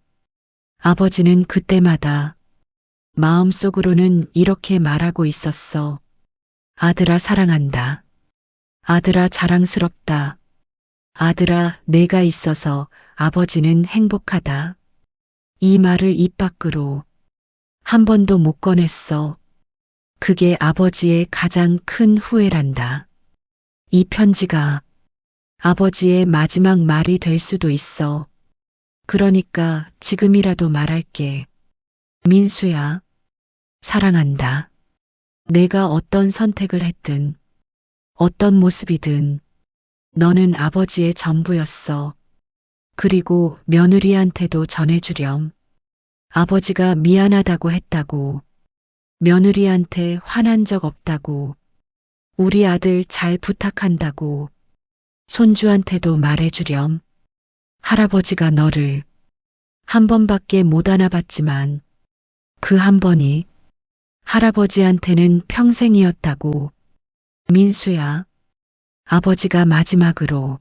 아버지는 그때마다 마음속으로는 이렇게 말하고 있었어. 아들아 사랑한다. 아들아 자랑스럽다. 아들아 내가 있어서 아버지는 행복하다. 이 말을 입 밖으로 한 번도 못 꺼냈어. 그게 아버지의 가장 큰 후회란다. 이 편지가 아버지의 마지막 말이 될 수도 있어. 그러니까 지금이라도 말할게. 민수야, 사랑한다. 내가 어떤 선택을 했든, 어떤 모습이든, 너는 아버지의 전부였어. 그리고 며느리한테도 전해주렴. 아버지가 미안하다고 했다고, 며느리한테 화난 적 없다고, 우리 아들 잘 부탁한다고, 손주한테도 말해주렴. 할아버지가 너를 한 번밖에 못 안아봤지만, 그 한 번이 할아버지한테는 평생이었다고. 민수야, 아버지가 마지막으로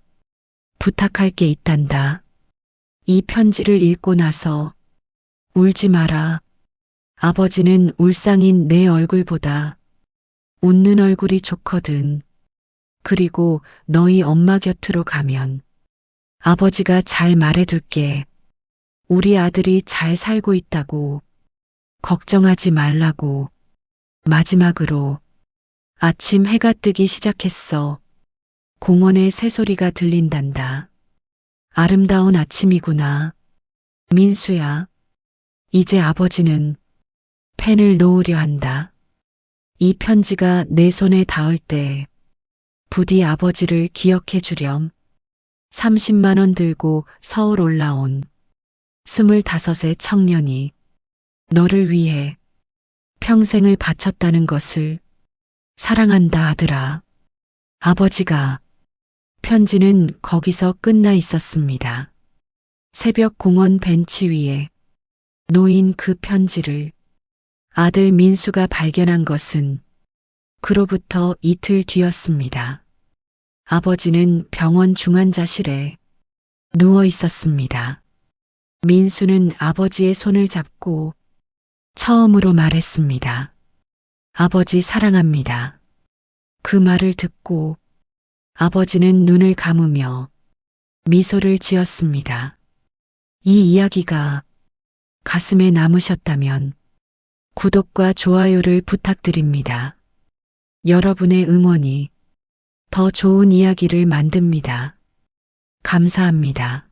부탁할 게 있단다. 이 편지를 읽고 나서 울지 마라. 아버지는 울상인 내 얼굴보다 웃는 얼굴이 좋거든. 그리고 너희 엄마 곁으로 가면 아버지가 잘 말해둘게. 우리 아들이 잘 살고 있다고. 걱정하지 말라고. 마지막으로 아침 해가 뜨기 시작했어. 공원의 새소리가 들린단다. 아름다운 아침이구나. 민수야, 이제 아버지는 펜을 놓으려 한다. 이 편지가 내 손에 닿을 때 부디 아버지를 기억해 주렴. 30만 원 들고 서울 올라온 25의 청년이 너를 위해 평생을 바쳤다는 것을 사랑한다 아들아. 아버지가 편지는 거기서 끝나 있었습니다. 새벽 공원 벤치 위에 놓인 그 편지를 아들 민수가 발견한 것은 그로부터 이틀 뒤였습니다. 아버지는 병원 중환자실에 누워 있었습니다. 민수는 아버지의 손을 잡고 처음으로 말했습니다. 아버지 사랑합니다. 그 말을 듣고 아버지는 눈을 감으며 미소를 지었습니다. 이 이야기가 가슴에 남으셨다면 구독과 좋아요를 부탁드립니다. 여러분의 응원이 더 좋은 이야기를 만듭니다. 감사합니다.